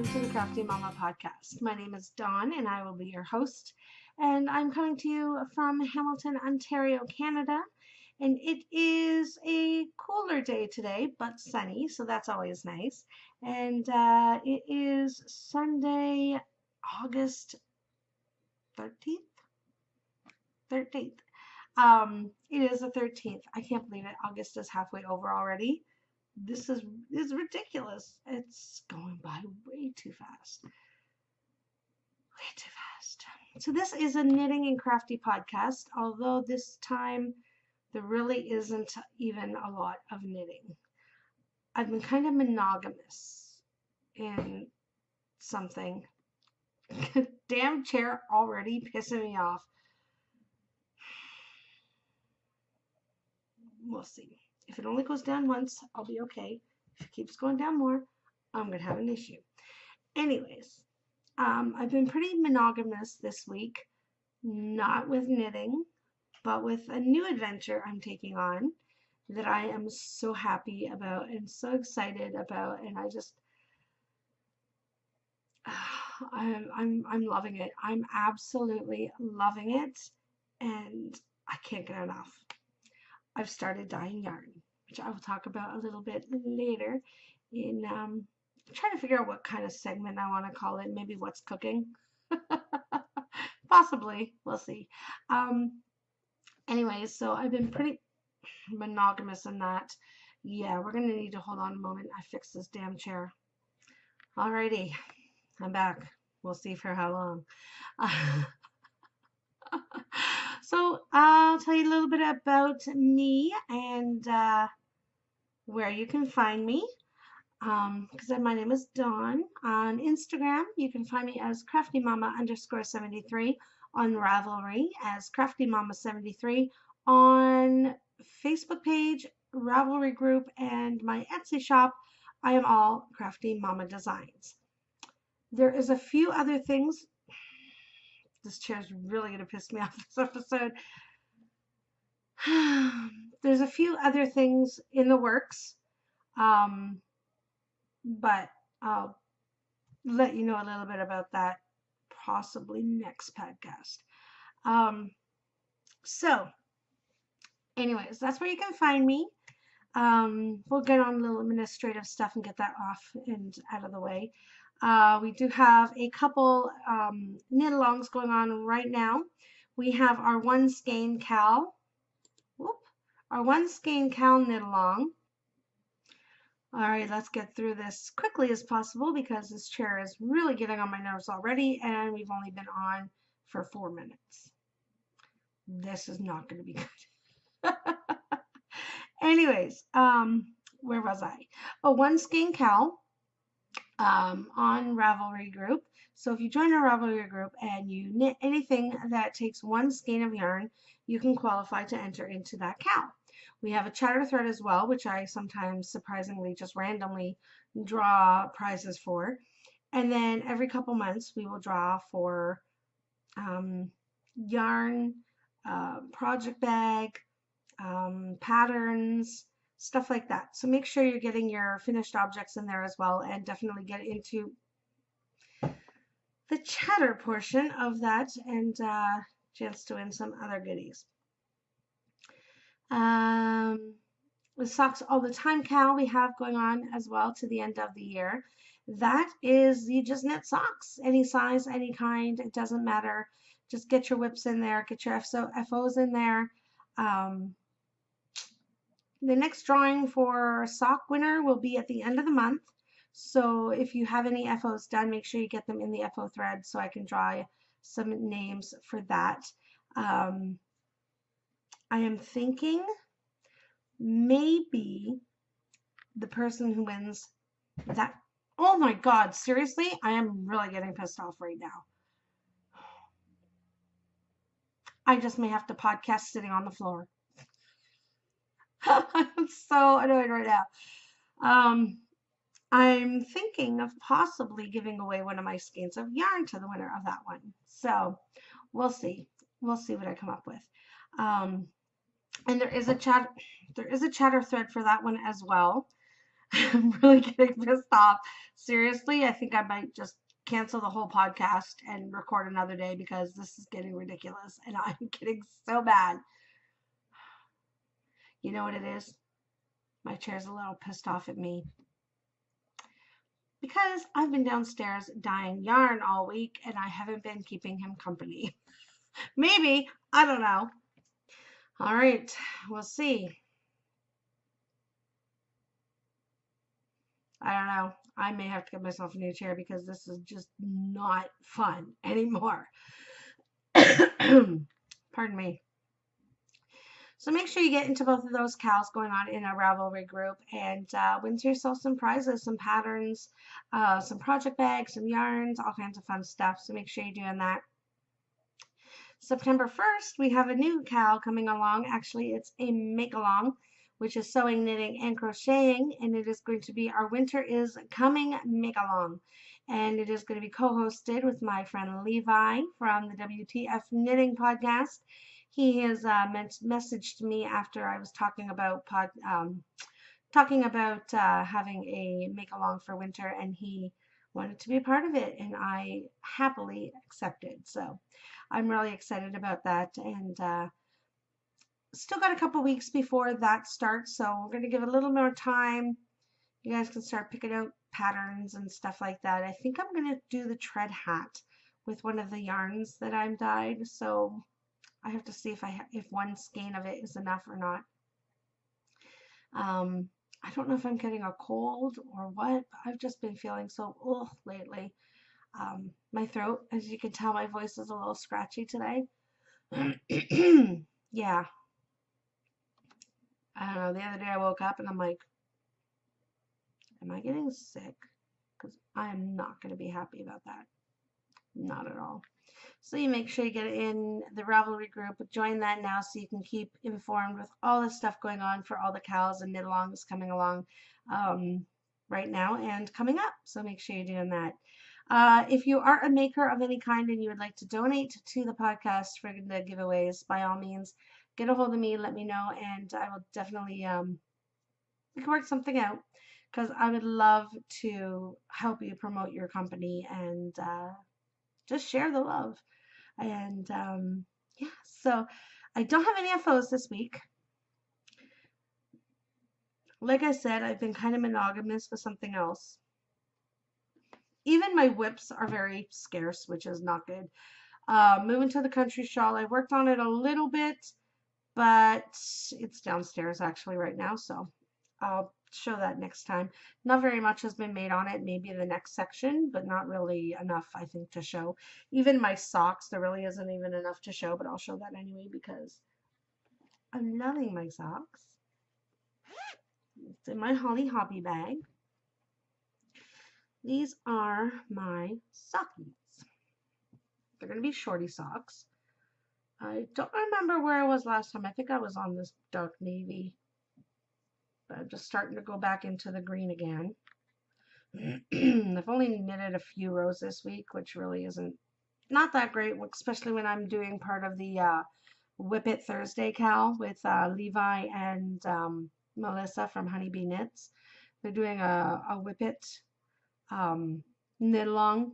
welcome to the Crafty Momma podcast. My name is Dawn and I will be your host. And I'm coming to you from Hamilton, Ontario, Canada. And it is a cooler day today, but sunny, so that's always nice. And it is Sunday, August 13th? 13th. It is the 13th. I can't believe it. August is halfway over already. This is ridiculous. It's going by way too fast. Way too fast. So this is a knitting and crafty podcast, although this time there really isn't even a lot of knitting. I've been kind of monogamous in something. Damn chair already pissing me off. We'll see. If it only goes down once, I'll be okay. If it keeps going down more, I'm going to have an issue. Anyways, I've been pretty monogamous this week, not with knitting, but with a new adventure I'm taking on that I am so happy about and so excited about, and I just, I'm loving it. I'm absolutely loving it, and I can't get enough. I've started dyeing yarn, which I will talk about a little bit later in trying to figure out what kind of segment I want to call it. Maybe what's cooking. Possibly. We'll see. Anyways, so I've been pretty monogamous in that. Yeah, we're going to need to hold on a moment. I fixed this damn chair. Alrighty. I'm back. We'll see for how long. So I'll tell you a little bit about me and where you can find me. Because my name is Dawn. On Instagram, you can find me as CraftyMomma_73. On Ravelry as CraftyMomma73. On Facebook page, Ravelry group, and my Etsy shop, I am all Crafty Momma Designs. There is a few other things. This chair is really going to piss me off this episode. There's a few other things in the works, but I'll let you know a little bit about that possibly next podcast. So, anyways, that's where you can find me. We'll get on a little administrative stuff and get that off and out of the way. We do have a couple knit-alongs going on right now. We have our one Skein KAL. Our one Skein KAL knit-along. All right, let's get through this quickly as possible because this chair is really getting on my nerves already, and we've only been on for 4 minutes. This is not going to be good. Anyways, where was I? Oh, one Skein KAL. On Ravelry group. So if you join our Ravelry group and you knit anything that takes one skein of yarn, you can qualify to enter into that KAL. We have a chatter thread as well, which I sometimes surprisingly just randomly draw prizes for. And then every couple months we will draw for yarn, project bag, patterns, stuff like that. So make sure you're getting your finished objects in there as well, and definitely get into the chatter portion of that and chance to win some other goodies. The socks All the Time KAL we have going on as well to the end of the year. That is, you just knit socks, any size, any kind, it doesn't matter. Just get your whips in there, get your FOs in there. The next drawing for sock winner will be at the end of the month. So if you have any FOs done, make sure you get them in the FO thread so I can draw some names for that. I am thinking maybe the person who wins that. Oh my God, seriously? I am really getting pissed off right now. I just may have to podcast sitting on the floor. I'm so annoyed right now. I'm thinking of possibly giving away one of my skeins of yarn to the winner of that one. So we'll see. We'll see what I come up with. And there is a chatter thread for that one as well. I'm really getting pissed off. Seriously, I think I might just cancel the whole podcast and record another day because this is getting ridiculous and I'm getting so bad. You know what it is? My chair's a little pissed off at me because I've been downstairs dyeing yarn all week and I haven't been keeping him company. Maybe, I don't know. All right, we'll see. I don't know. I may have to get myself a new chair because this is just not fun anymore. Pardon me. So make sure you get into both of those KALs going on in a Ravelry group and win yourself some prizes, some patterns, some project bags, some yarns, all kinds of fun stuff. So make sure you're doing that. September 1st, we have a new KAL coming along. Actually, it's a make-along, which is sewing, knitting, and crocheting, and it is going to be our Winter is Coming make-along. And it is going to be co-hosted with my friend Levi from the WTF Knitting Podcast. He has messaged me after I was talking about having a make-along for winter, and he wanted to be a part of it, and I happily accepted. So I'm really excited about that, and still got a couple weeks before that starts, so we're going to give it a little more time. You guys can start picking out patterns and stuff like that. I think I'm going to do the tread hat with one of the yarns that I'm dyed, so I have to see if one skein of it is enough or not. I don't know if I'm getting a cold or what, but I've just been feeling so ugh lately. My throat, as you can tell, my voice is a little scratchy today. Yeah. I don't know. The other day I woke up and I'm like, am I getting sick? Because I'm not going to be happy about that. Not at all. So you make sure you get in the Ravelry group, join that now so you can keep informed with all the stuff going on for all the KALs and knit-alongs coming along right now and coming up. So make sure you're doing that. If you are a maker of any kind and you would like to donate to the podcast for the giveaways, by all means, get a hold of me, let me know, and I will definitely we can work something out because I would love to help you promote your company and just share the love. And yeah, so I don't have any FOs this week. Like I said, I've been kind of monogamous with something else. Even my whips are very scarce, which is not good. Moving to the country shawl, I worked on it a little bit, but it's downstairs actually right now, so I'll show that next time. Not very much has been made on it, maybe the next section, but not really enough, I think, to show. Even my socks, there really isn't even enough to show, but I'll show that anyway because I'm loving my socks. It's in my Holly Hobby bag. These are my sockies. They're going to be shorty socks. I don't remember where I was last time. I think I was on this dark navy. But I'm just starting to go back into the green again. I've only knitted a few rows this week, which really isn't not that great, especially when I'm doing part of the Whip It Thursday KAL with Levi and Melissa from Honeybee Knits. They're doing a Whip It knit along.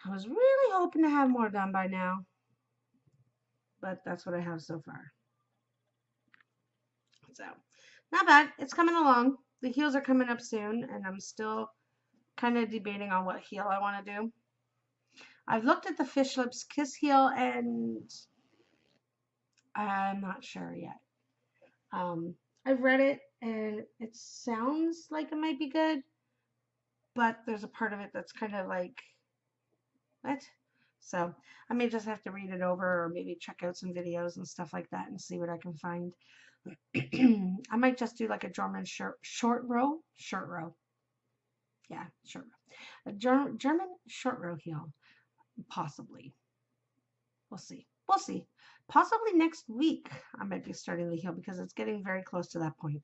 I was really hoping to have more done by now, but that's what I have so far. So, not bad. It's coming along. The heels are coming up soon, and I'm still kind of debating on what heel I want to do. I've looked at the Fish Lips Kiss heel, and I'm not sure yet. I've read it, and it sounds like it might be good, but there's a part of it that's kind of like, what? So I may just have to read it over or maybe check out some videos and stuff like that and see what I can find. I might just do like a German short row. Yeah, short row. A German short row heel, possibly. We'll see. We'll see. Possibly next week I might be starting the heel because it's getting very close to that point.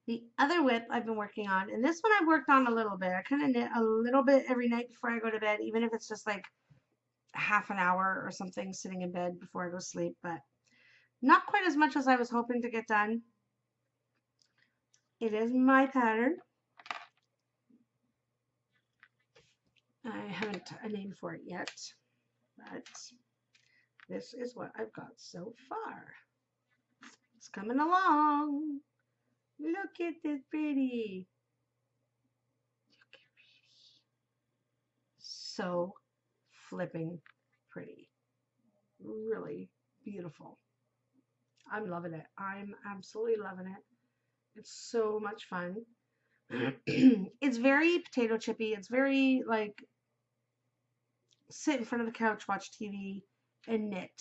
The other whip I've been working on, and this one I've worked on a little bit. I kind of knit a little bit every night before I go to bed, even if it's just like half an hour or something sitting in bed before I go to sleep, but not quite as much as I was hoping to get done. It is my pattern. I haven't a name for it yet, but this is what I've got so far. It's coming along. Look at this pretty. Look at pretty. So flipping pretty. Really beautiful. I'm loving it. I'm absolutely loving it. It's so much fun. It's very potato chippy. It's very like sit in front of the couch, watch TV, and knit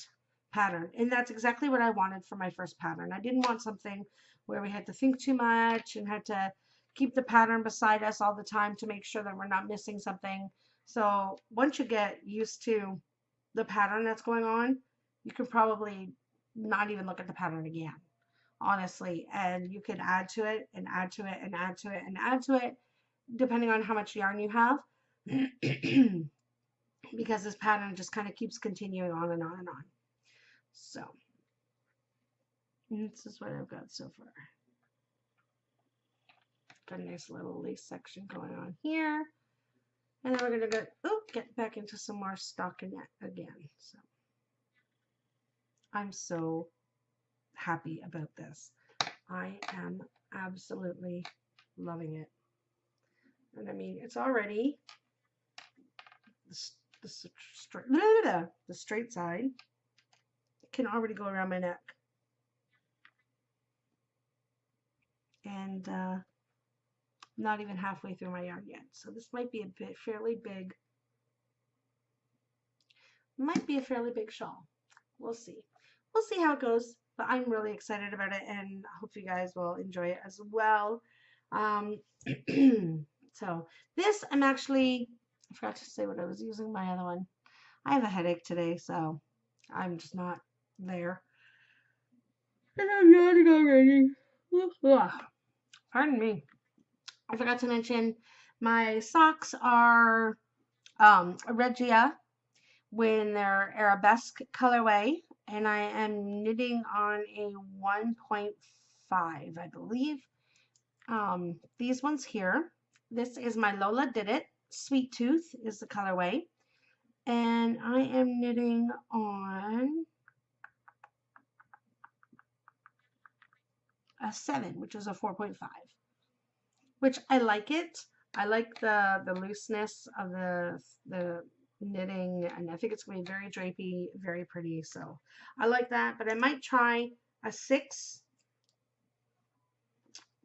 pattern. And that's exactly what I wanted for my first pattern. I didn't want something where we had to think too much and had to keep the pattern beside us all the time to make sure that we're not missing something. So once you get used to the pattern that's going on, you can probably not even look at the pattern again, honestly. And you can add to it and add to it and add to it and add to it, depending on how much yarn you have. Because this pattern just kind of keeps continuing on and on and on. So this is what I've got so far. Got a nice little lace section going on here. And then we're going to get back into some more stockinette again. So I'm so happy about this. I am absolutely loving it. And I mean, it's already the straight side can already go around my neck. And not even halfway through my yarn yet. So this might be a fairly big shawl. We'll see. We'll see how it goes. But I'm really excited about it, and I hope you guys will enjoy it as well. So this, I forgot to say what I was using my other one. I have a headache today, so I'm just not there. And I'm yawning already. Pardon me. I forgot to mention my socks are Regia when they're arabesque colorway, and I am knitting on a 1.5, I believe. These ones here. This is my Lola Did It. Sweet Tooth is the colorway. And I am knitting on a 7, which is a 4.5. Which I like it. I like the looseness of the knitting, and I think it's going to be very drapey, very pretty. So I like that, but I might try a 6.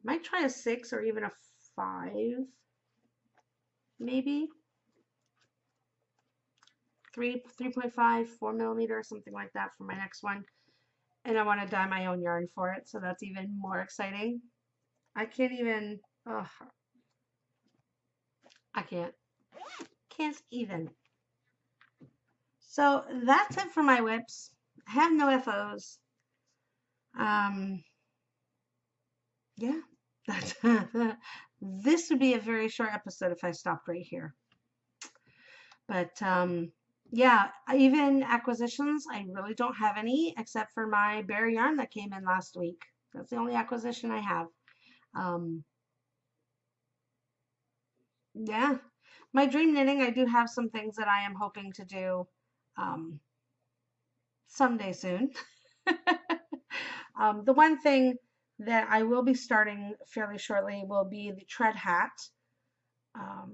Might try a 6 or even a 5, maybe 3.5, 4 millimeter, something like that for my next one. And I want to dye my own yarn for it, so that's even more exciting. I can't even. Oh, I can't even. So that's it for my whips. I have no FOs. Yeah, that's this would be a very short episode if I stopped right here. But yeah, even acquisitions, I really don't have any except for my bare yarn that came in last week. That's the only acquisition I have. Yeah, my dream knitting, I do have some things that I am hoping to do someday soon. The one thing that I will be starting fairly shortly will be the tread hat. Oh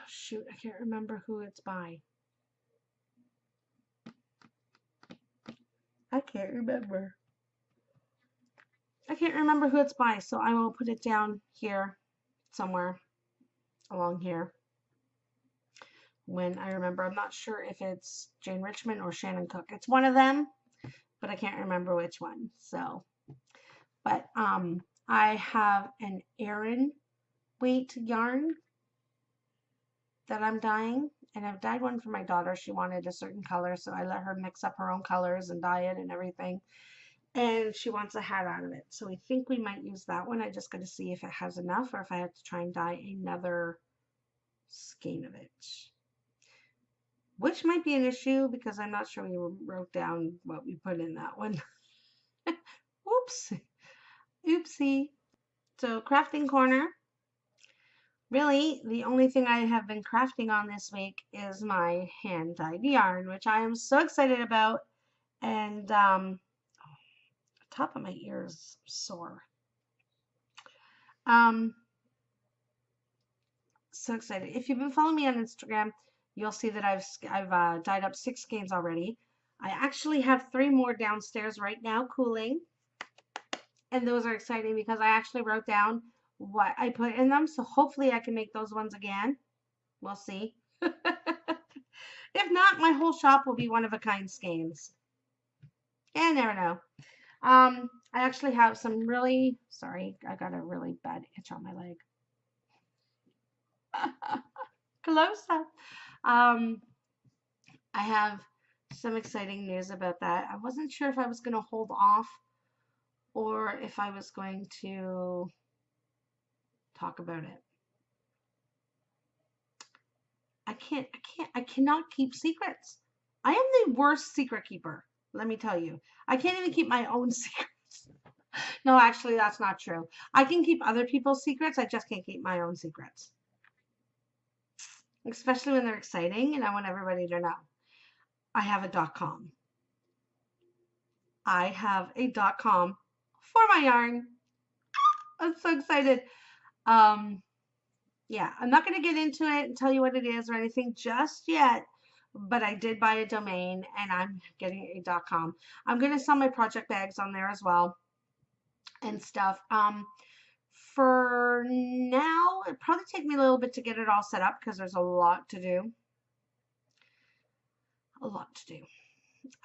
shoot, I can't remember who it's by. I can't remember who it's by, so I will put it down here somewhere along here when I remember. I'm not sure if it's Jane Richmond or Shannon Cook. It's one of them, but I can't remember which one. So, but I have an Aran weight yarn that I'm dyeing, and I've dyed one for my daughter. She wanted a certain color, so I let her mix up her own colors and dye it and everything. And she wants a hat out of it, so I think we might use that one. I just got to see if it has enough or if I have to try and dye another skein of it, which might be an issue because I'm not sure we wrote down what we put in that one. Oops. Oopsie. So crafting corner. Really, the only thing I have been crafting on this week is my hand-dyed yarn, which I am so excited about. And the top of my ears sore. Um, so excited. If you've been following me on Instagram, you'll see that I've dyed up 6 skeins already. I actually have 3 more downstairs right now cooling, and those are exciting because I actually wrote down what I put in them, so hopefully I can make those ones again. We'll see. If not, my whole shop will be one of a kind skeins. I never know. I actually have some really, sorry, I got a really bad itch on my leg. Close up. I have some exciting news about that. I wasn't sure if I was going to hold off or if I was going to talk about it. I cannot keep secrets. I am the worst secret keeper, let me tell you. I can't even keep my own secrets. No, actually, that's not true. I can keep other people's secrets. I just can't keep my own secrets. Especially when they're exciting and I want everybody to know. I have a .com. I have a .com for my yarn. I'm so excited. Yeah, I'm not going to get into it and tell you what it is or anything just yet, but I did buy a domain and I'm getting a .com. I'm going to sell my project bags on there as well and stuff. For now, it'd probably take me a little bit to get it all set up because there's a lot to do. A lot to do.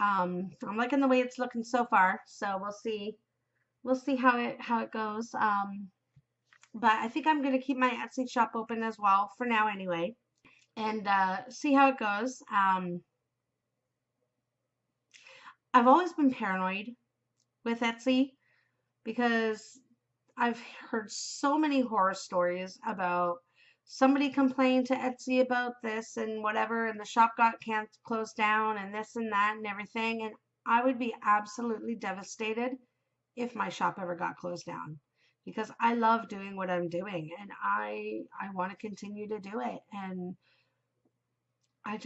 I'm liking the way it's looking so far, so we'll see. We'll see how it goes. But I think I'm going to keep my Etsy shop open as well for now anyway, and see how it goes. I've always been paranoid with Etsy because I've heard so many horror stories about somebody complained to Etsy about this and whatever, and the shop got closed down and this and that and everything. And I would be absolutely devastated if my shop ever got closed down because I love doing what I'm doing and I want to continue to do it. And I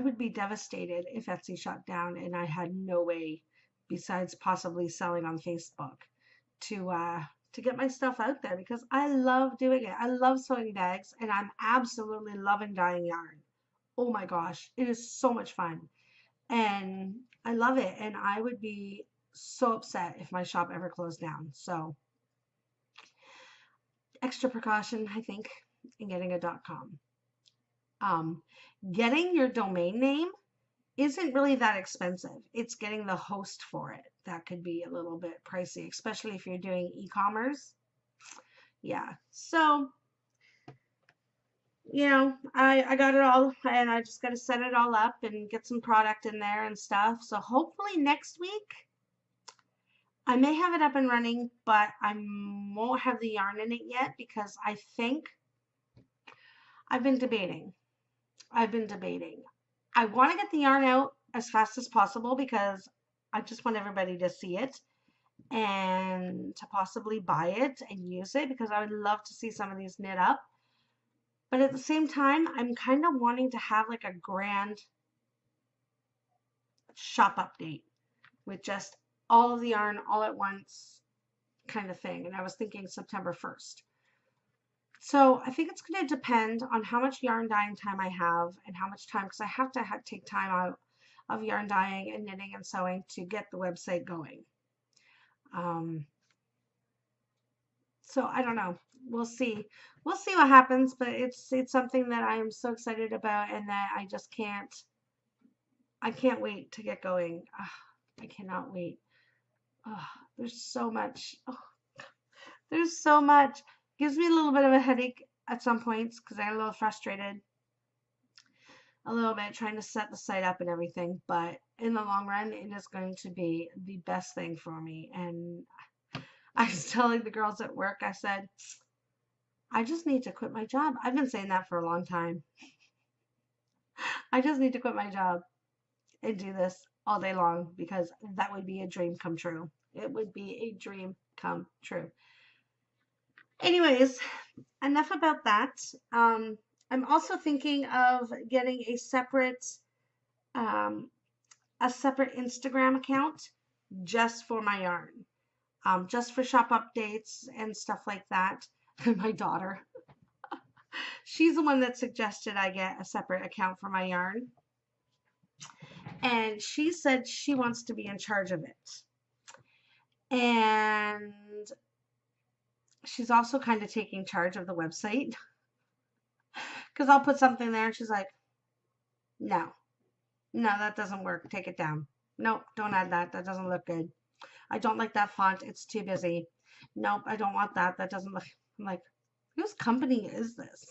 would be devastated if Etsy shut down and I had no way besides possibly selling on Facebook to get my stuff out there because I love doing it. I love sewing bags and I'm absolutely loving dyeing yarn. Oh my gosh, it is so much fun. And I love it and I would be so upset if my shop ever closed down. So extra precaution, I think, in getting a .com. Getting your domain name isn't really that expensive. It's getting the host for it. That could be a little bit pricey, especially if you're doing e-commerce. Yeah. So, I got it all and I just got to set it all up and get some product in there and stuff. So hopefully next week I may have it up and running, but I won't have the yarn in it yet because I think I've been debating. I want to get the yarn out as fast as possible because I just want everybody to see it and to possibly buy it and use it because I would love to see some of these knit up. But at the same time, I'm kind of wanting to have like a grand shop update with just all of the yarn all at once kind of thing. And I was thinking September 1st. So I think it's going to depend on how much yarn dyeing time I have and how much time, because I have to take time out of yarn dyeing and knitting and sewing to get the website going. So I don't know. We'll see. We'll see what happens, but it's something that I am so excited about and that I can't wait to get going. I cannot wait. There's so much. There's so much. Gives me a little bit of a headache at some points because I get a little frustrated. A little bit trying to set the site up and everything, but in the long run, it is going to be the best thing for me. And I was telling the girls at work, I said, I just need to quit my job. I've been saying that for a long time. I just need to quit my job and do this all day long because that would be a dream come true. It would be a dream come true. Anyways, enough about that. I'm also thinking of getting um, a separate Instagram account just for my yarn, just for shop updates and stuff like that. My daughter, she's the one that suggested I get a separate account for my yarn. And she said she wants to be in charge of it. And she's also kind of taking charge of the website because I'll put something there and she's like, no, that doesn't work. Take it down. Nope, don't add that. That doesn't look good. I don't like that font. It's too busy. Nope, I don't want that. That doesn't look. I'm like, whose company is this?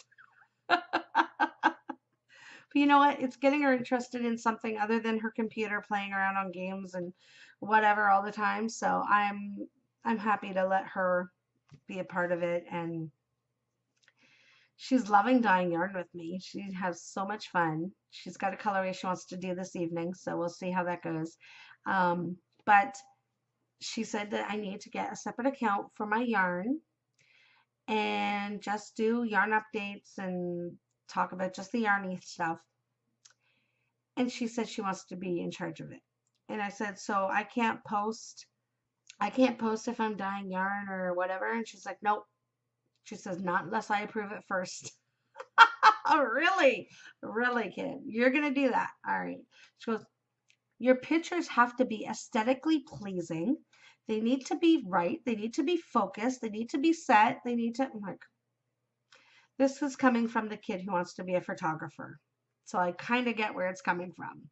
But you know what? It's getting her interested in something other than her computer playing around on games and whatever all the time. So I'm happy to let her be a part of it, and she's loving dyeing yarn with me. She has so much fun. She's got a colorway she wants to do this evening, so we'll see how that goes. But she said that I need to get a separate account for my yarn and just do yarn updates and talk about just the yarny stuff. And she said she wants to be in charge of it. And I said, so I can't post if I'm dyeing yarn or whatever. And she's like, nope. She says, not unless I approve it first. Oh, really? Really, kid? You're going to do that? All right. She goes, your pictures have to be aesthetically pleasing. They need to be right. They need to be focused. They need to be set. They need to, I'm like, this is coming from the kid who wants to be a photographer. So I kind of get where it's coming from.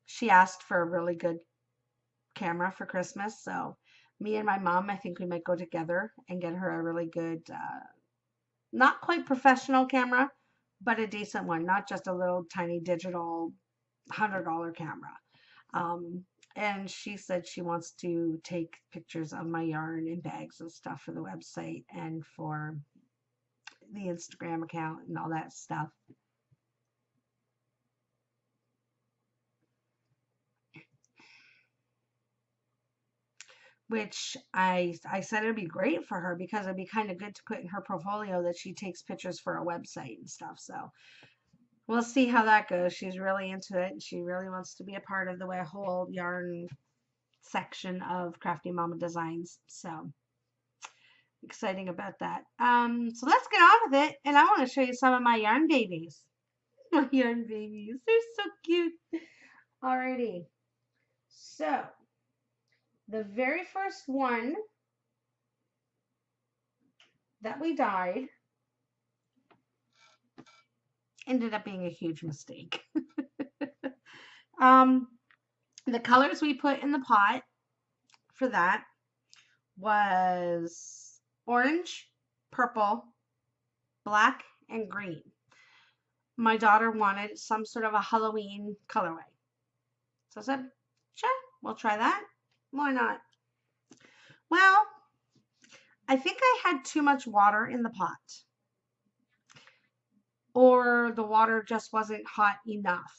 She asked for a really good camera for Christmas. So me and my mom, I think we might go together and get her a really good, not quite professional camera, but a decent one, not just a little tiny digital $100 camera. And she said she wants to take pictures of my yarn and bags and stuff for the website and for the Instagram account and all that stuff. Which I said it'd be great for her because it'd be kind of good to put in her portfolio that she takes pictures for a website and stuff. So we'll see how that goes. She's really into it. She really wants to be a part of the whole yarn section of Crafty Momma Designs. So exciting about that. So let's get on with it. And I want to show you some of my yarn babies. My yarn babies. They're so cute. Alrighty. So the very first one that we dyed ended up being a huge mistake. The colors we put in the pot for that was orange, purple, black, and green. My daughter wanted some sort of a Halloween colorway. So I said, sure, we'll try that. Why not? Well, I think I had too much water in the pot. Or the water just wasn't hot enough.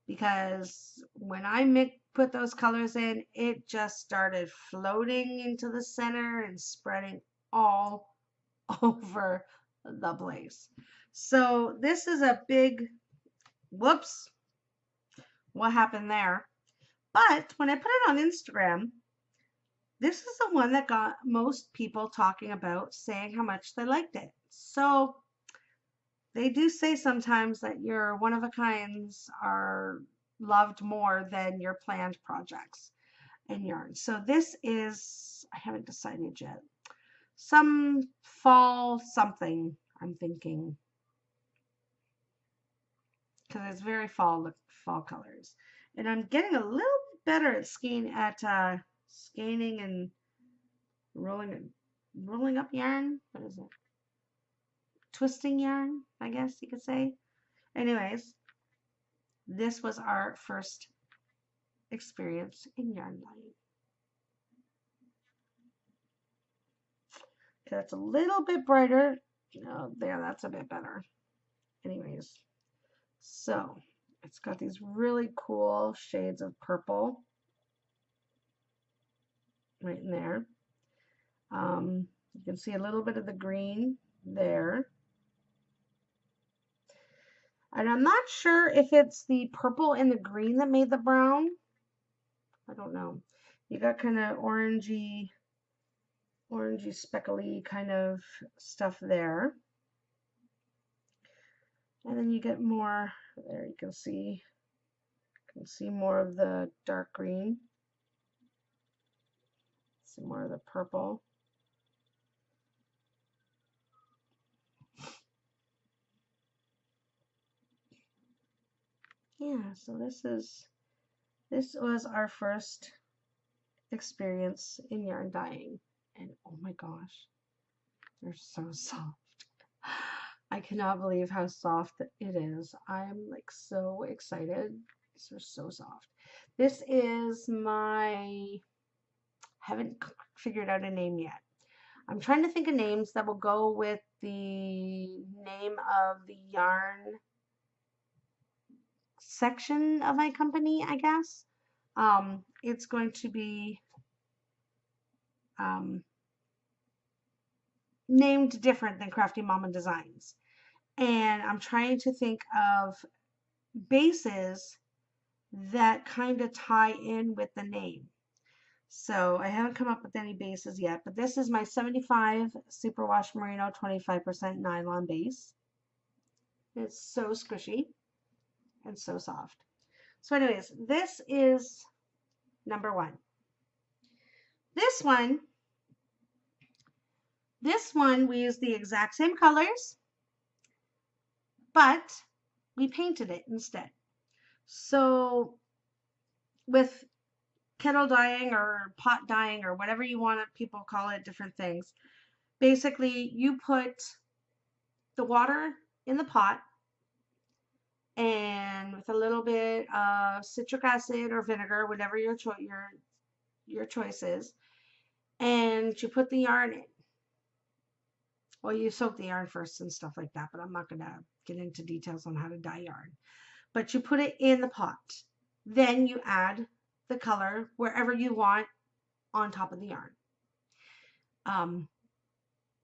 Because when I put those colors in, it just started floating into the center and spreading all over the place. So this is a big, whoops, what happened there? But when I put it on Instagram, this is the one that got most people talking about, saying how much they liked it. So they do say sometimes that your one-of-a-kinds are loved more than your planned projects in yarn. So this is, I haven't decided yet, some fall something, I'm thinking, because it's very fall colors. And I'm getting a little bit better at skeining and rolling up yarn. What is it? Twisting yarn, I guess you could say. Anyways, this was our first experience in yarn dyeing. Okay, that's a little bit brighter. There, that's a bit better. Anyways, so it's got these really cool shades of purple. right in there. You can see a little bit of the green there. And I'm not sure if it's the purple and the green that made the brown. I don't know. You got kind of orangey speckly kind of stuff there. And then you get more, there you can see more of the dark green. Some more of the purple. Yeah, so this was our first experience in yarn dyeing, and oh my gosh, they're so soft. I cannot believe how soft it is. I'm like so excited. These are so soft. This is haven't figured out a name yet. I'm trying to think of names that will go with the name of the yarn section of my company, I guess. It's going to be named different than Crafty Momma Designs. And I'm trying to think of bases that kind of tie in with the name. So I haven't come up with any bases yet, but this is my 75 Superwash Merino 25% nylon base. It's so squishy and so soft. So anyways, this is number one. This one we use the exact same colors, but we painted it instead. So with kettle dyeing or pot dyeing or whatever you want, people call it different things. Basically, you put the water in the pot, and with a little bit of citric acid or vinegar, whatever your choice is, and you put the yarn in. Well, you soak the yarn first and stuff like that, but I'm not going to get into details on how to dye yarn. But you put it in the pot. Then you add the color wherever you want on top of the yarn.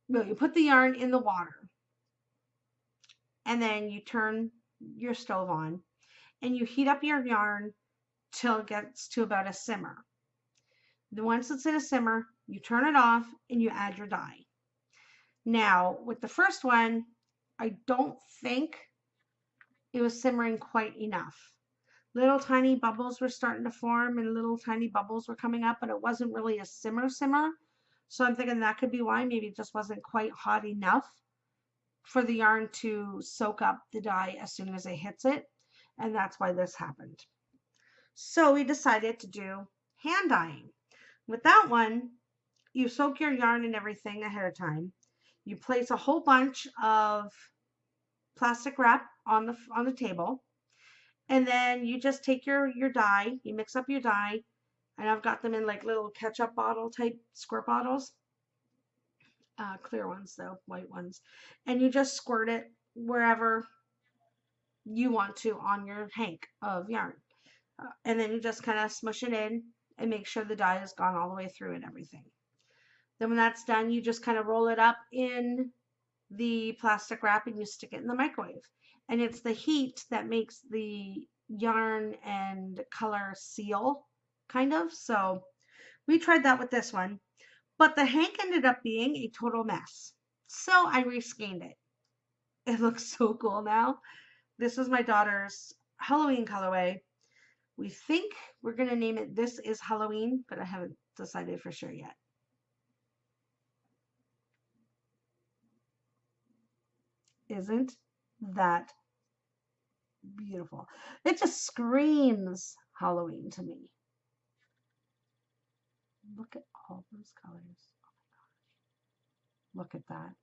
No, you put the yarn in the water, and then you turn your stove on, and you heat up your yarn till it gets to about a simmer. Then once it's in a simmer, you turn it off and you add your dye. Now, with the first one, I don't think it was simmering quite enough. Little tiny bubbles were starting to form and little tiny bubbles were coming up, but it wasn't really a simmer. So I'm thinking that could be why. Maybe it just wasn't quite hot enough for the yarn to soak up the dye as soon as it hits it. And that's why this happened. So we decided to do hand dyeing. With that one, you soak your yarn and everything ahead of time. You place a whole bunch of plastic wrap on the table, and then you just take your dye, you mix up your dye, and I've got them in like little ketchup bottle type squirt bottles, clear ones though, white ones, and you just squirt it wherever you want to on your hank of yarn, and then you just kind of smush it in and make sure the dye has gone all the way through and everything. Then when that's done, you just kind of roll it up in the plastic wrap and you stick it in the microwave. And it's the heat that makes the yarn and color seal, kind of. So we tried that with this one, but the hank ended up being a total mess. So I reskeined it. It looks so cool now. This is my daughter's Halloween colorway. We think we're going to name it This Is Halloween, but I haven't decided for sure yet. Isn't that beautiful? It just screams Halloween to me. Look at all those colors. Oh my gosh. Look at that.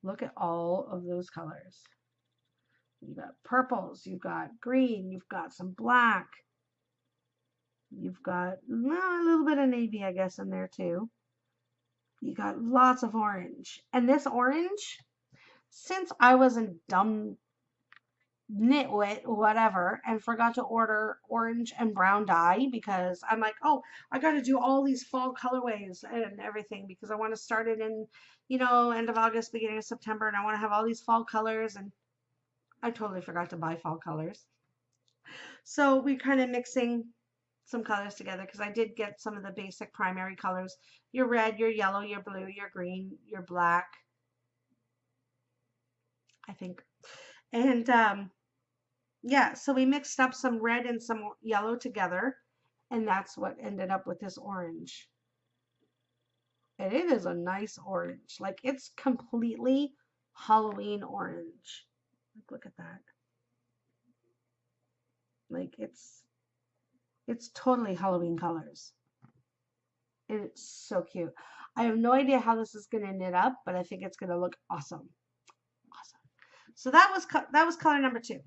Look at all of those colors. You've got purples, you've got green, you've got some black. You've got a little bit of navy, I guess, in there too. You got lots of orange. And this orange, since I was a dumb nitwit, whatever, and forgot to order orange and brown dye because I'm like, oh, I got to do all these fall colorways and everything because I want to start it in, end of August, beginning of September, and I want to have all these fall colors. And I totally forgot to buy fall colors. So we kind of mixing some colors together because I did get some of the basic primary colors. Your red, your yellow, your blue, your green, your black, I think. And yeah, so we mixed up some red and some yellow together, and that's what ended up with this orange. And it is a nice orange. Like, it's completely Halloween orange. Like, look at that. Like, it's totally Halloween colors. It's so cute. I have no idea how this is going to knit up, but I think it's going to look awesome. Awesome. So that was color number 2.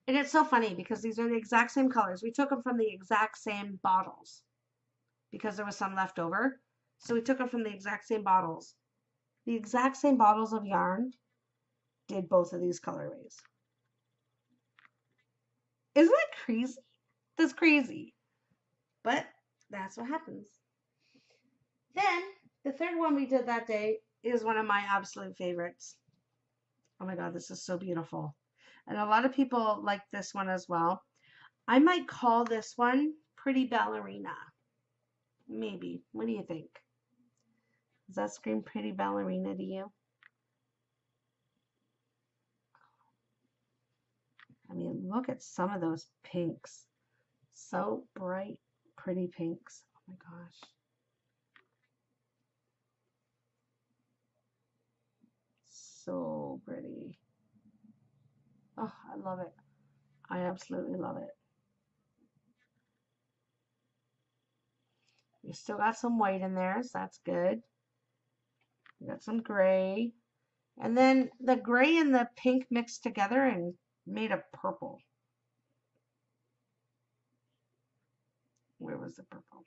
And it's so funny because these are the exact same colors. We took them from the exact same bottles because there was some left over. So we took them from the exact same bottles. The exact same bottles of yarn did both of these colorways. Isn't that crazy? That's crazy. But that's what happens. Then the third one we did that day is one of my absolute favorites. Oh my God, this is so beautiful. And a lot of people like this one as well. I might call this one Pretty Ballerina. Maybe. What do you think? Does that scream Pretty Ballerina to you? I mean, look at some of those pinks. So bright, pretty pinks. Oh my gosh. So pretty. Oh, I love it. I absolutely love it. You still got some white in there, so that's good. You got some gray. And then the gray and the pink mixed together and made a purple. Where was the purple?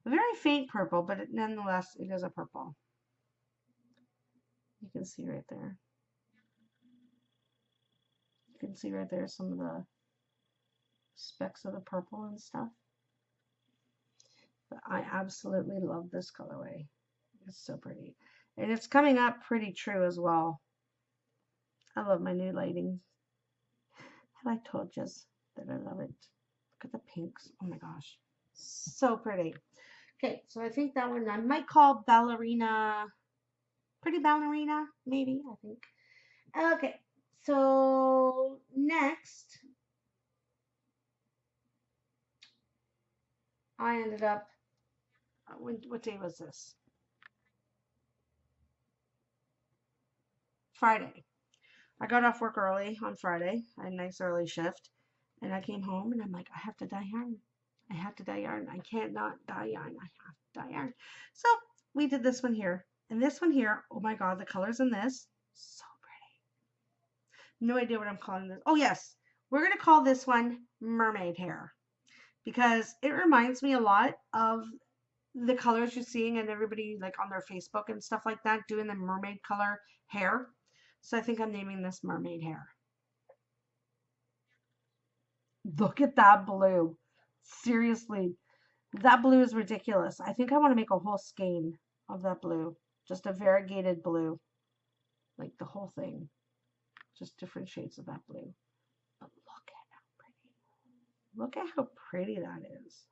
A very faint purple, but nonetheless, it is a purple. You can see right there. You can see right there some of the specks of the purple and stuff. But I absolutely love this colorway. It's so pretty. And it's coming up pretty true as well. I love my new lighting. Have I told you that I love it? Look at the pinks. Oh my gosh. So pretty. Okay, so I think that one I might call Ballerina. Pretty Ballerina, maybe, I think. Okay, so next, I ended up, what day was this? Friday. I got off work early on Friday. I had a nice early shift. And I came home and I'm like, I have to dye yarn. I have to dye yarn. I can't not dye yarn. I have to dye yarn. So we did this one here. And this one here, oh my God, the colors in this, so pretty. No idea what I'm calling this. Oh yes, we're going to call this one Mermaid Hair. Because it reminds me a lot of the colors you're seeing and everybody like on their Facebook and stuff like that doing the mermaid color hair. So I think I'm naming this Mermaid Hair. Look at that blue. Seriously, that blue is ridiculous. I think I want to make a whole skein of that blue. Just a variegated blue. Like the whole thing. Just different shades of that blue. But look at how pretty. Look at how pretty that is.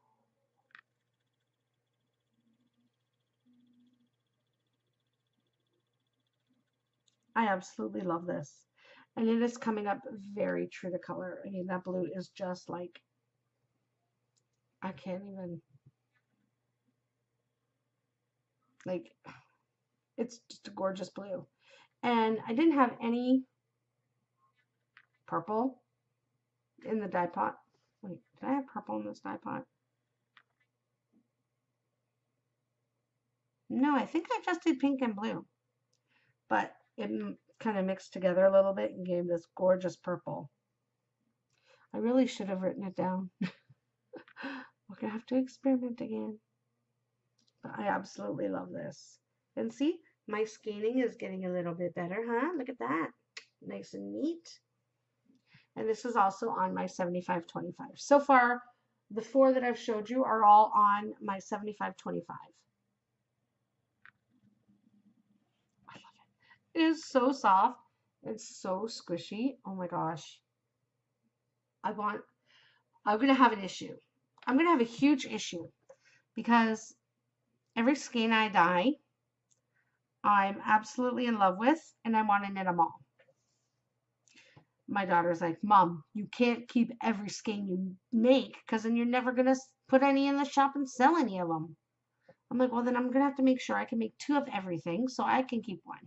I absolutely love this. And it is coming up very true to color. I mean, that blue is just like, I can't even, like, it's just a gorgeous blue. And I didn't have any purple in the dye pot. Wait, did I have purple in this dye pot? No, I think I just did pink and blue. But it kind of mixed together a little bit and gave this gorgeous purple. I really should have written it down. We're going to have to experiment again. But I absolutely love this. And see, My skeining is getting a little bit better, huh? Look at that. Nice and neat. And this is also on my 75/25. So far, the 4 that I've showed you are all on my 75/25. I love it. It is so soft. It's so squishy. Oh my gosh. I'm going to have an issue. I'm going to have a huge issue because every skein I dye, I'm absolutely in love with, and I want to knit them all. My daughter's like, Mom, you can't keep every skein you make because then you're never going to put any in the shop and sell any of them. I'm like, well, then I'm going to have to make sure I can make 2 of everything so I can keep 1.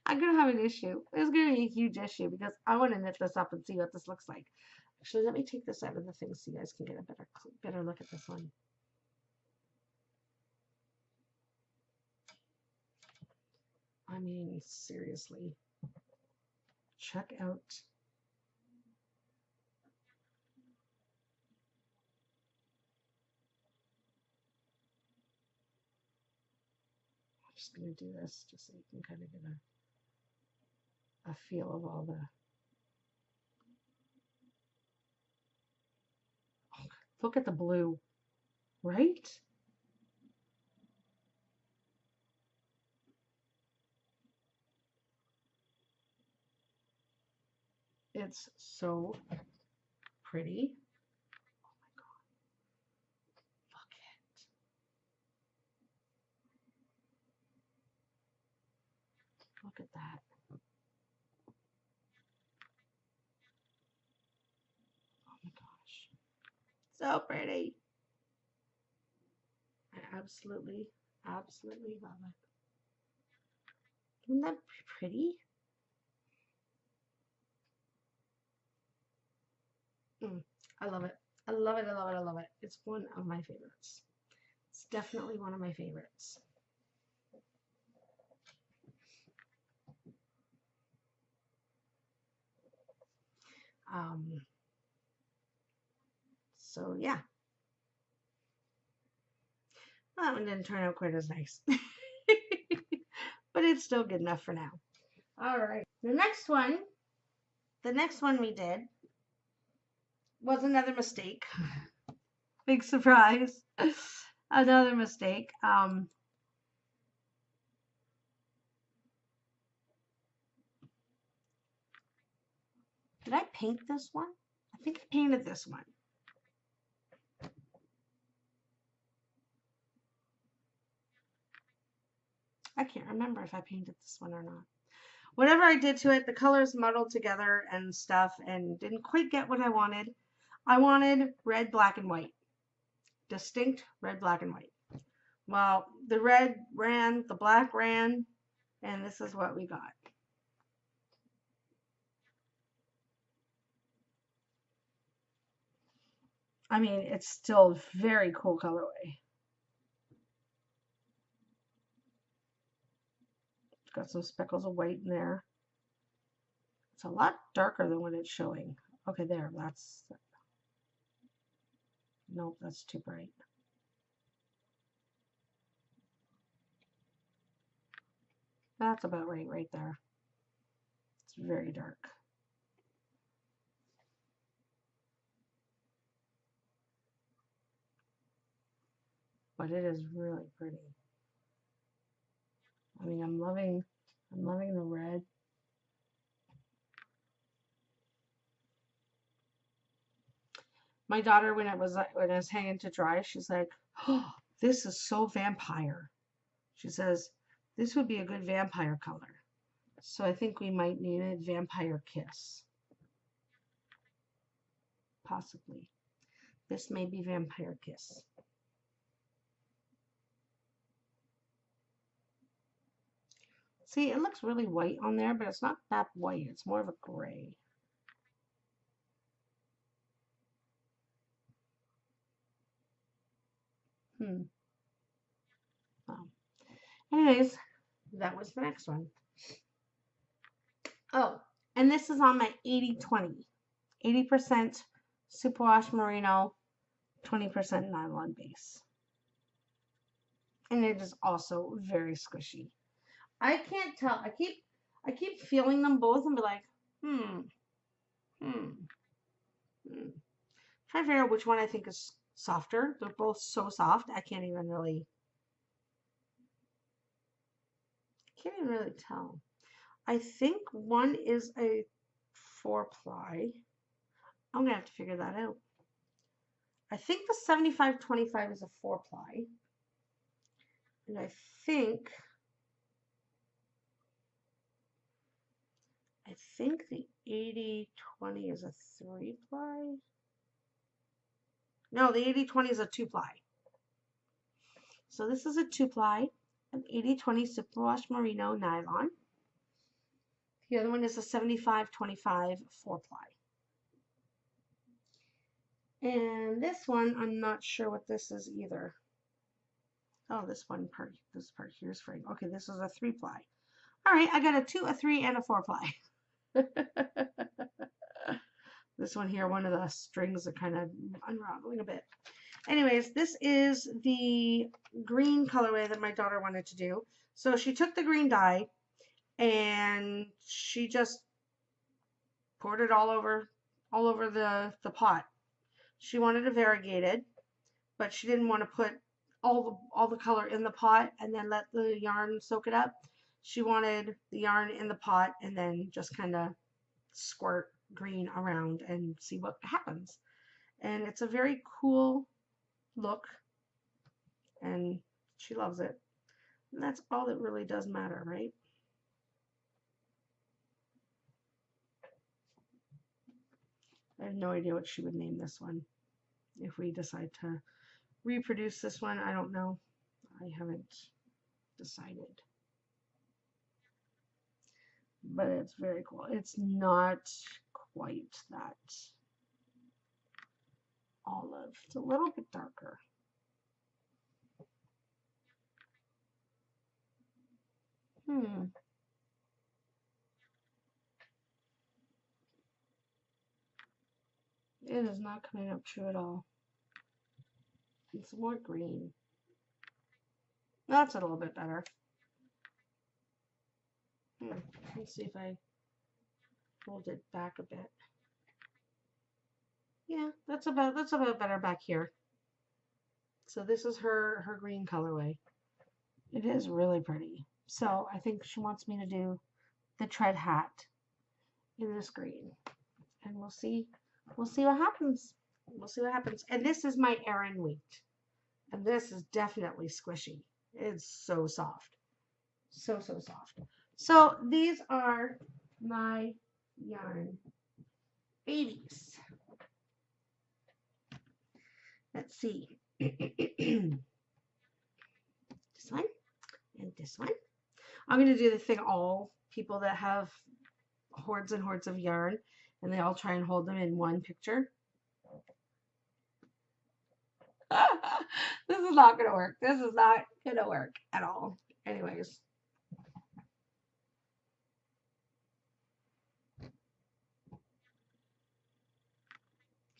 I'm going to have an issue. It's going to be a huge issue because I want to knit this up and see what this looks like. Actually, let me take this out of the thing so you guys can get a better look at this one. I mean, seriously. Check out. I'm just going to do this just so you can kind of get a feel of all the. Oh, look at the blue, right? It's so pretty. Oh my God. Look at. Look at that. Oh my gosh. So pretty. I absolutely love it. Isn't that pretty? I love it. I love it. I love it. I love it. It's one of my favorites. It's definitely one of my favorites. So yeah. Well, that one didn't turn out quite as nice. But it's still good enough for now. All right. The next one we did was another mistake. Big surprise. Another mistake. Did I paint this one? I think I painted this one. I can't remember if I painted this one or not. Whatever I did to it, the colors muddled together and stuff and didn't quite get what I wanted. I wanted red, black, and white. Distinct red, black, and white. Well, the red ran, the black ran, and this is what we got. I mean, it's still a very cool colorway. It's got some speckles of white in there. It's a lot darker than what it's showing. Okay, there, that's, nope, that's too bright. That's about right there. It's very dark. But it is really pretty. I mean, I'm loving the red. My daughter, when it was hanging to dry, she's like, "Oh, this is so vampire." She says, "This would be a good vampire color." So I think we might name it Vampire Kiss. Possibly. This may be Vampire Kiss. See, it looks really white on there, but it's not that white. It's more of a gray. Oh. Anyways, that was the next one. Oh, and this is on my 80/20. 80% superwash merino, 20% nylon base. And it is also very squishy. I can't tell. I keep feeling them both and be like, hmm, hmm, hmm. Trying to figure out which one I think is softer. They're both so soft. I can't even really tell. I think one is a 4-ply. I'm gonna have to figure that out. I think the 75-25 is a 4-ply. And I think the 80-20 is a 3-ply. No, the 80-20 is a 2-ply. So this is a 2-ply, an 80-20 superwash merino nylon. The other one is a 75-25 4-ply. And this one, I'm not sure what this is either. Oh, this part here is fraying. Okay, this is a 3-ply. All right, I got a 2, a 3, and a 4-ply. This one here, one of the strings are kind of unraveling a bit. Anyways, this is the green colorway that my daughter wanted to do. So she took the green dye and she just poured it all over the pot. She wanted it variegated, but she didn't want to put all the color in the pot and then let the yarn soak it up. She wanted the yarn in the pot and then just kind of squirt green around and see what happens. And it's a very cool look and she loves it. And that's all that really does matter, right? I have no idea what she would name this one. If we decide to reproduce this one, I don't know. I haven't decided. But it's very cool. It's not quite that olive. It's a little bit darker. It is not coming up true at all. It's more green. That's a little bit better. Let's see if I hold it back a bit. Yeah, that's about better back here. So this is her green colorway. It is really pretty. So I think she wants me to do the tread hat in this green. And we'll see what happens. We'll see what happens. And this is my Aran wheat. And this is definitely squishy. It's so soft. So soft. So these are my yarn babies. Let's see. This one and this one. I'm going to do the thing all people that have hordes and hordes of yarn and they all try and hold them in one picture. This is not going to work. This is not going to work at all. Anyways.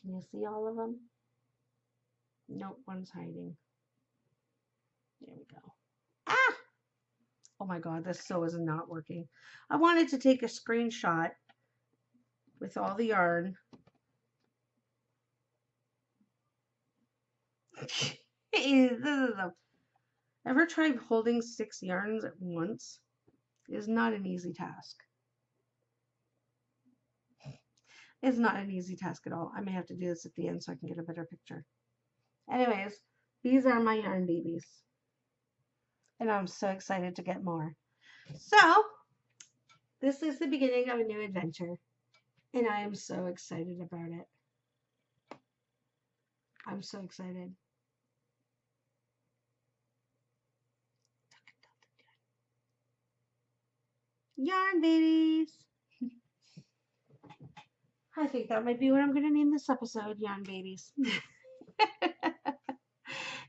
Can you see all of them? Nope, one's hiding. There we go. Ah! Oh my god, this sew is not working. I wanted to take a screenshot with all the yarn. Ever tried holding 6 yarns at once? It is not an easy task. It's not an easy task at all. I may have to do this at the end so I can get a better picture. Anyways, these are my yarn babies. And I'm so excited to get more. So, this is the beginning of a new adventure. And I am so excited about it. I'm so excited. Yarn babies. I think that might be what I'm going to name this episode, Yarn Babies.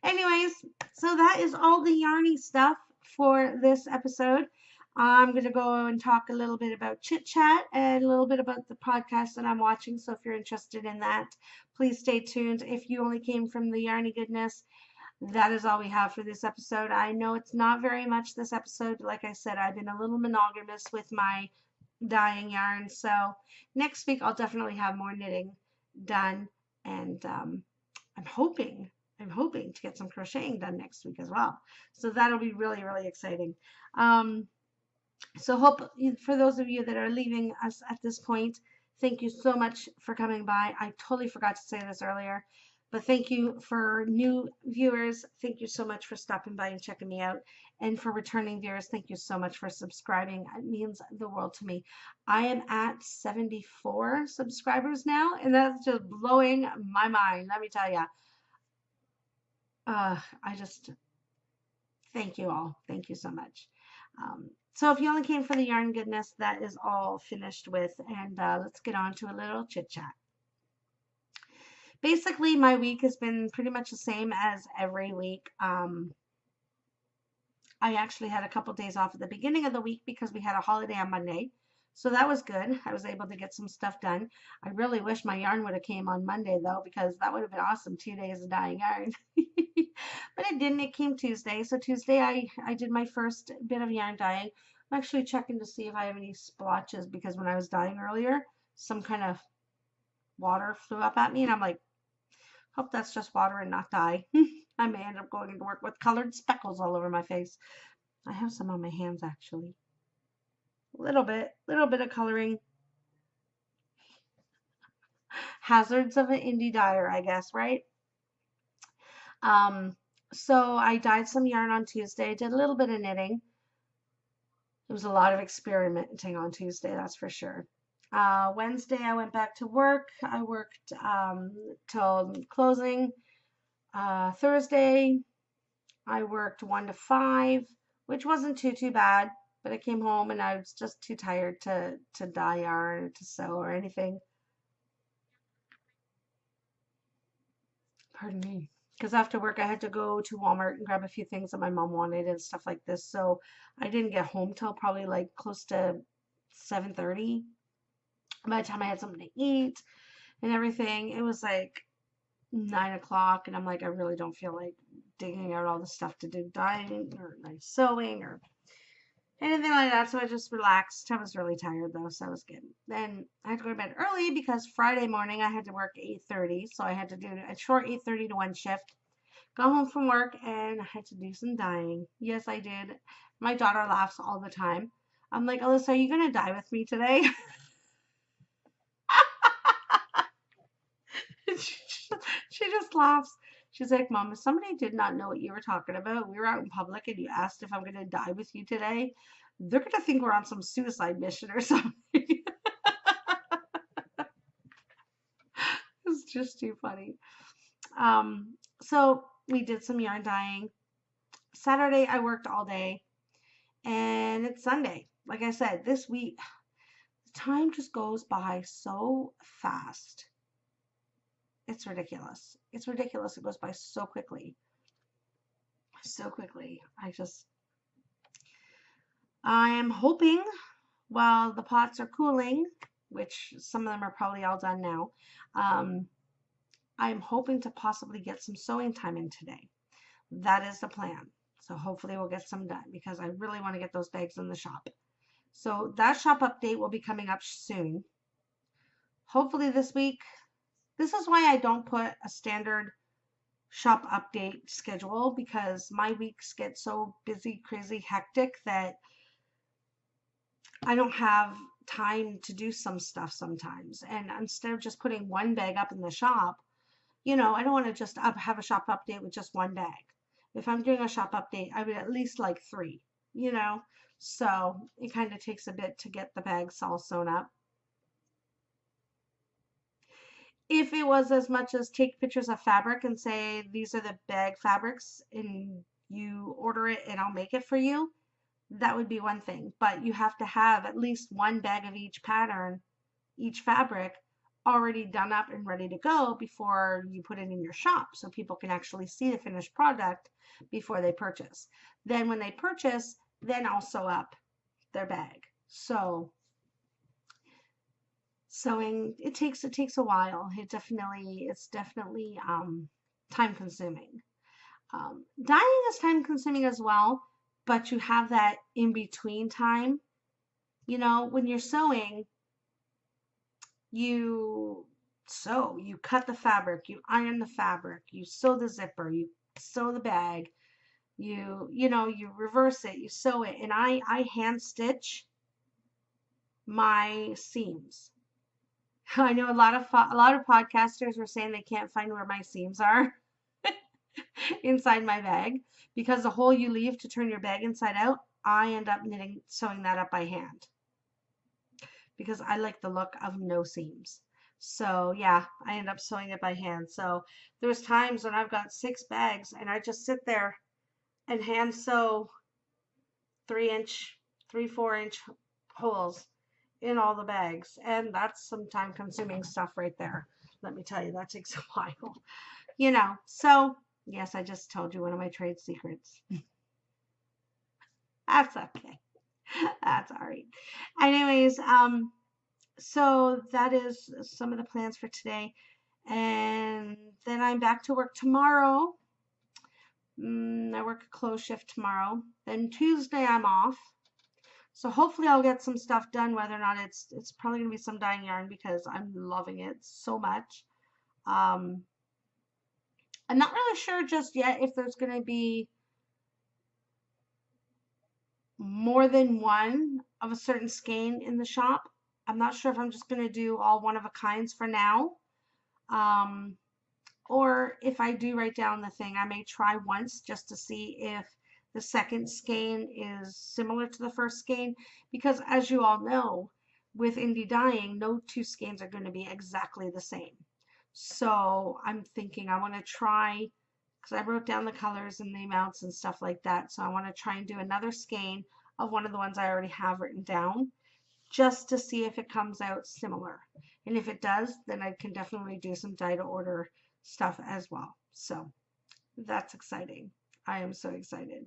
Anyways, so that is all the yarny stuff for this episode. I'm going to go and talk a little bit about Chit Chat and a little bit about the podcast that I'm watching. So if you're interested in that, please stay tuned. If you only came from the yarny goodness, that is all we have for this episode. I know it's not very much this episode. Like I said, I've been a little monogamous with my dyeing yarn. So next week I'll definitely have more knitting done, and I'm hoping to get some crocheting done next week as well. So that'll be really, really exciting. So hope for those of you that are leaving us at this point, thank you so much for coming by. I totally forgot to say this earlier, but thank you for new viewers. Thank you so much for stopping by and checking me out. And for returning viewers, thank you so much for subscribing. It means the world to me. I am at 74 subscribers now, and that's just blowing my mind. Let me tell you. I just thank you all. Thank you so much. So if you only came for the yarn goodness, that is all finished with, and let's get on to a little chit chat. Basically, my week has been pretty much the same as every week. I actually had a couple days off at the beginning of the week because we had a holiday on Monday. So that was good. I was able to get some stuff done. I really wish my yarn would have came on Monday though, because that would have been awesome. 2 days of dyeing yarn. But it didn't. It came Tuesday. So Tuesday I did my first bit of yarn dyeing. I'm actually checking to see if I have any splotches, because when I was dyeing earlier, some kind of water flew up at me, and I'm like, hope that's just water and not dye. I may end up going to work with colored speckles all over my face. I have some on my hands actually. Little bit of coloring. Hazards of an indie dyer, I guess, right? So I dyed some yarn on Tuesday. I did a little bit of knitting. It was a lot of experimenting on Tuesday, that's for sure. Wednesday I went back to work. I worked till closing. Thursday I worked 1 to 5, which wasn't too bad. But I came home and I was just too tired to dye yarn or to sew or anything. Pardon me. Because after work I had to go to Walmart and grab a few things that my mom wanted and stuff like this. So I didn't get home till probably like close to 7:30. By the time I had something to eat and everything, it was like 9 o'clock. And I'm like, I really don't feel like digging out all the stuff to do dyeing or like sewing or anything like that. So I just relaxed. I was really tired though, so that was good. Then I had to go to bed early because Friday morning I had to work 8:30, so I had to do a short 8:30 to 1 shift. Got home from work and I had to do some dyeing. Yes, I did. My daughter laughs all the time. I'm like, Alyssa, are you gonna dye with me today? she just laughs. She's like, Mom, if somebody did not know what you were talking about, we were out in public and you asked if I'm going to dye with you today, they're going to think we're on some suicide mission or something. It's just too funny. So we did some yarn dyeing. Saturday, I worked all day. And it's Sunday. Like I said, this week, time just goes by so fast. It's ridiculous. It's ridiculous. It goes by so quickly. So quickly. I am hoping while the pots are cooling, which some of them are probably all done now, I'm hoping to possibly get some sewing time in today. That is the plan. So hopefully we'll get some done because I really want to get those bags in the shop. So that shop update will be coming up soon. Hopefully this week. This is why I don't put a standard shop update schedule, because my weeks get so busy, crazy, hectic that I don't have time to do some stuff sometimes. And instead of just putting one bag up in the shop, I don't want to just have a shop update with just one bag. If I'm doing a shop update, I would at least like 3, So it kind of takes a bit to get the bags all sewn up. If it was as much as take pictures of fabric and say, these are the bag fabrics, and you order it and I'll make it for you, that would be one thing. But you have to have at least one bag of each pattern, each fabric, already done up and ready to go before you put it in your shop, so people can actually see the finished product before they purchase. Then when they purchase, then I'll sew up their bag. So sewing, it takes a while. It's definitely time consuming. Dyeing is time consuming as well, but you have that in between time. You know, when you're sewing, you sew, you cut the fabric, you iron the fabric, you sew the zipper, you sew the bag, you know, you reverse it, you sew it, and I hand stitch my seams. I know a lot of podcasters were saying they can't find where my seams are inside my bag because the hole you leave to turn your bag inside out, I end up sewing that up by hand because I like the look of no seams. So yeah, I end up sewing it by hand. So there's times when I've got 6 bags and I just sit there and hand sew 3-inch, 4-inch holes in all the bags. And that's some time consuming stuff right there. Let me tell you, that takes a while. You know, so yes, I just told you one of my trade secrets. That's okay. That's all right. Anyways, so that is some of the plans for today. And then I'm back to work tomorrow. I work a close shift tomorrow. Then Tuesday I'm off. So hopefully I'll get some stuff done, whether or not it's probably gonna be some dyeing yarn because I'm loving it so much. I'm not really sure just yet if there's gonna be more than one of a certain skein in the shop. I'm not sure if I'm just gonna do all one of a kinds for now. Or if I do write down the thing, I may try once just to see if the second skein is similar to the first skein, because as you all know, with indie dyeing, no 2 skeins are going to be exactly the same. So I'm thinking I want to try, because I wrote down the colors and the amounts and stuff like that, so I want to try and do another skein of one of the ones I already have written down, just to see if it comes out similar. And if it does, then I can definitely do some dye to order stuff as well. So that's exciting. I am so excited.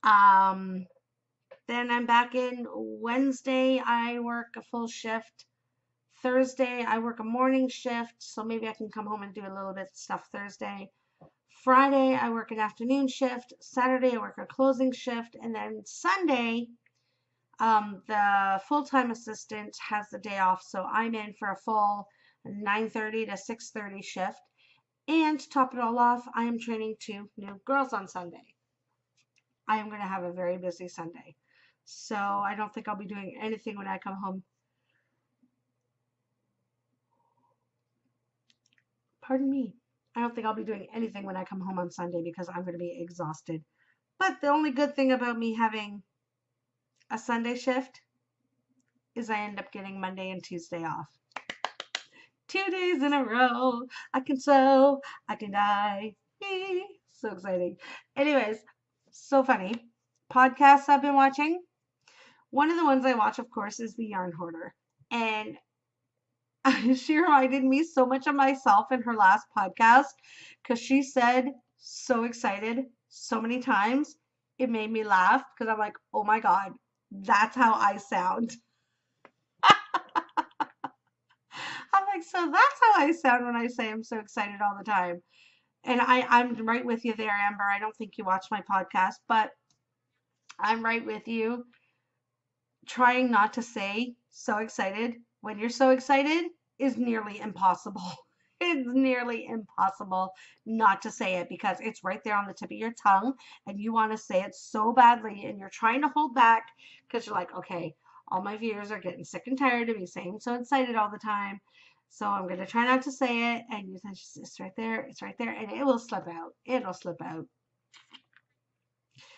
Then I'm back in Wednesday. I work a full shift. Thursday I work a morning shift, so maybe I can come home and do a little bit of stuff Thursday. Friday I work an afternoon shift. Saturday I work a closing shift, and then Sunday the full-time assistant has the day off, so I'm in for a full 9:30 to 6:30 shift. And to top it all off, I am training 2 new girls on Sunday. I am going to have a very busy Sunday. So I don't think I'll be doing anything when I come home. Pardon me. I don't think I'll be doing anything when I come home on Sunday because I'm going to be exhausted. But the only good thing about me having a Sunday shift is I end up getting Monday and Tuesday off. 2 days in a row. I can sew, I can dye. So exciting. Anyways, so funny. Podcasts I've been watching. One of the ones I watch, of course, is the Yarn Hoarder. And she reminded me so much of myself in her last podcast because she said so excited so many times. It made me laugh because I'm like, oh my God, that's how I sound. I'm like, so that's how I sound when I say I'm so excited all the time. And I'm right with you there, Amber. I don't think you watch my podcast, but I'm right with you. Trying not to say so excited when you're so excited is nearly impossible. It's nearly impossible not to say it because it's right there on the tip of your tongue and you want to say it so badly and you're trying to hold back because you're like, okay, all my viewers are getting sick and tired of me saying so excited all the time. So I'm going to try not to say it, and it's right there, and it will slip out. It'll slip out.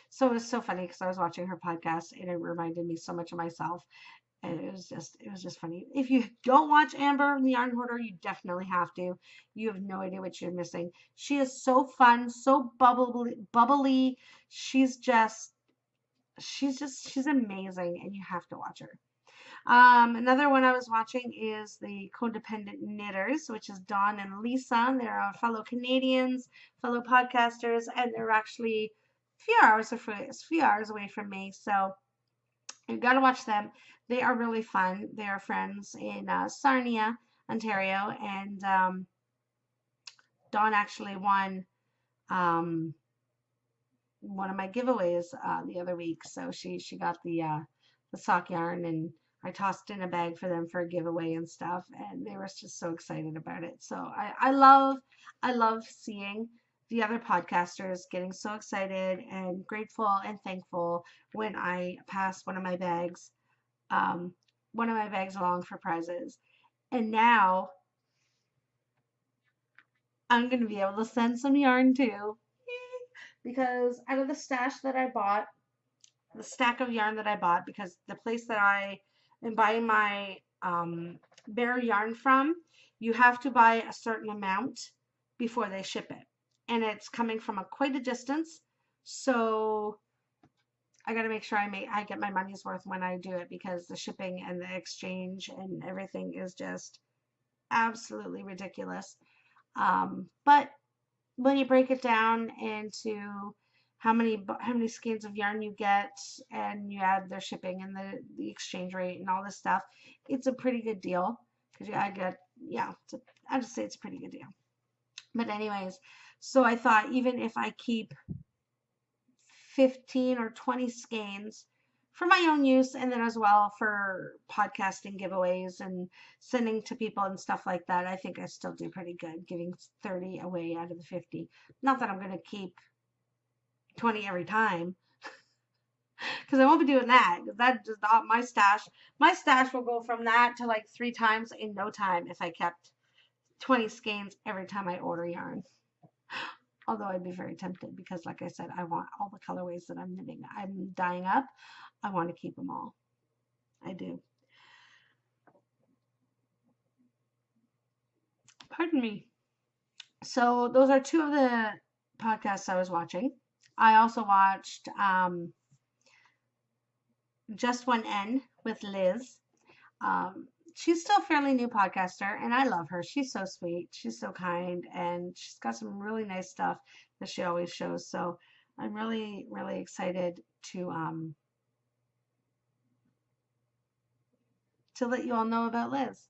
So it was so funny because I was watching her podcast and it reminded me so much of myself. And it was just funny. If you don't watch Amber the Yarn Hoarder, you definitely have to. You have no idea what you're missing. She is so fun, so bubbly. She's amazing, and you have to watch her. Another one I was watching is the Codependant Knitters, which is Dawn and Lisa. They're fellow Canadians, fellow podcasters, and they're actually a few hours away from me. So you've got to watch them. They are really fun. They are friends in Sarnia, Ontario, and Dawn actually won one of my giveaways the other week. So she got the sock yarn, and I tossed in a bag for them for a giveaway and stuff, and they were just so excited about it. So I love seeing the other podcasters getting so excited and grateful and thankful when I pass um, one of my bags along for prizes. And now I'm going to be able to send some yarn too. Because out of the stash that I bought, the stack of yarn that I bought, because the place that I am buying my bare yarn from, you have to buy a certain amount before they ship it. And it's coming from quite a distance. So I got to make sure I get my money's worth when I do it, because the shipping and the exchange and everything is just absolutely ridiculous. But when you break it down into how many skeins of yarn you get, and you add their shipping and the exchange rate and all this stuff, it's a pretty good deal. Because I just say it's a pretty good deal. But anyways, so I thought, even if I keep 15 or 20 skeins for my own use, and then as well for podcasting giveaways and sending to people and stuff like that, I think I still do pretty good giving 30 away out of the 50. Not that I'm going to keep 20 every time, because I won't be doing that, because that just not my stash. My stash will go from that to like 3 times in no time if I kept 20 skeins every time I order yarn. Although I'd be very tempted, because like I said, I want all the colorways that I'm dyeing up. I want to keep them all. I do. Pardon me. So those are two of the podcasts I was watching. I also watched Just One N with Liz. She's still a fairly new podcaster, and I love her. She's so sweet. She's so kind, and she's got some really nice stuff that she always shows. So I'm really, really excited to let you all know about Liz.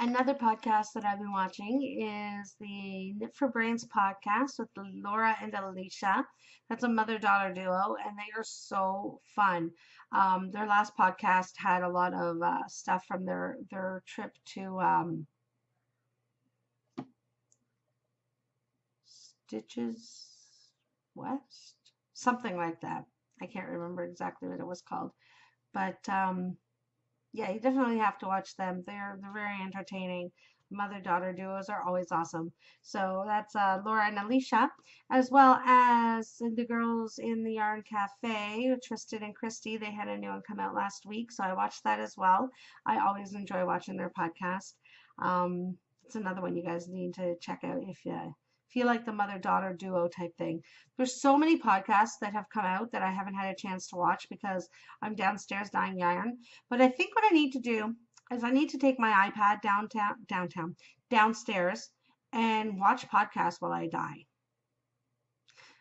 Another podcast that I've been watching is the Knit for Brains podcast with Laura and Alisha. That's a mother-daughter duo, and they are so fun. Their last podcast had a lot of stuff from their trip to Stitches West, something like that. I can't remember exactly what it was called, but yeah, you definitely have to watch them. They're very entertaining. Mother-daughter duos are always awesome. So that's Laura and Alisha, as well as the girls in the Yarn Cafe, Trysten and Christy. They had a new one come out last week, so I watched that as well. I always enjoy watching their podcast. It's another one you guys need to check out if you like the mother-daughter duo type thing. There's so many podcasts that have come out that I haven't had a chance to watch because I'm downstairs dyeing yarn. But I think what I need to do is I need to take my iPad downstairs and watch podcasts while I dye.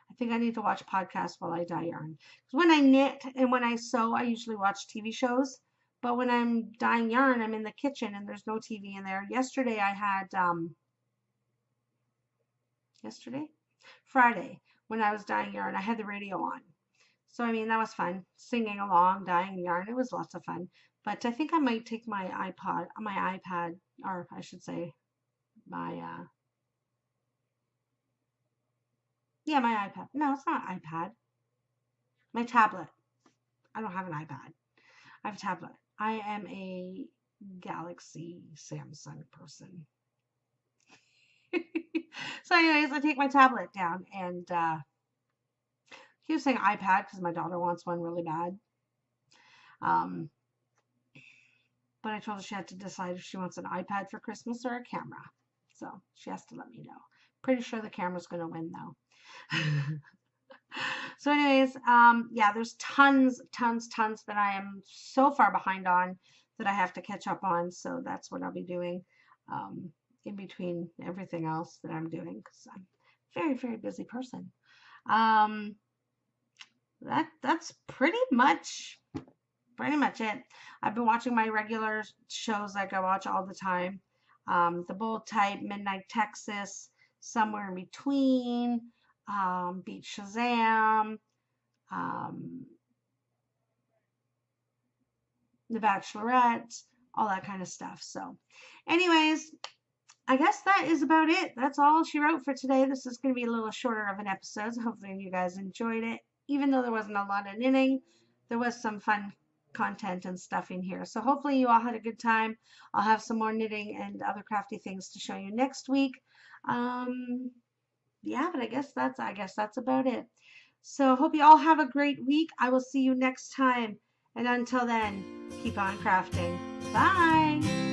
I think I need to watch podcasts while I dye yarn. Because when I knit and when I sew, I usually watch TV shows. But when I'm dyeing yarn, I'm in the kitchen and there's no TV in there. Yesterday I had Friday, when I was dyeing yarn, I had the radio on. So, I mean, that was fun. Singing along, dyeing yarn. It was lots of fun. But I think I might take my iPad, or I should say my, my iPad. No, it's not an iPad. My tablet. I don't have an iPad. I have a tablet. I am a Galaxy Samsung person. So anyways, I take my tablet down, and he was saying iPad because my daughter wants one really bad. But I told her she had to decide if she wants an iPad for Christmas or a camera. So she has to let me know. Pretty sure the camera's going to win though. So anyways, yeah, there's tons that I am so far behind on that I have to catch up on. So that's what I'll be doing in between everything else that I'm doing, because I'm a very, very busy person. That's pretty much it. I've been watching my regular shows like I watch all the time. The Bold Type, Midnight Texas, Somewhere in Between, Beat Shazam, The Bachelorette, all that kind of stuff. So anyways, I guess that is about it. That's all she wrote for today. This is going to be a little shorter of an episode. So hopefully you guys enjoyed it. Even though there wasn't a lot of knitting, there was some fun content and stuff in here. So hopefully you all had a good time. I'll have some more knitting and other crafty things to show you next week. Yeah, but I guess that's about it. So hope you all have a great week. I will see you next time. And until then, keep on crafting. Bye.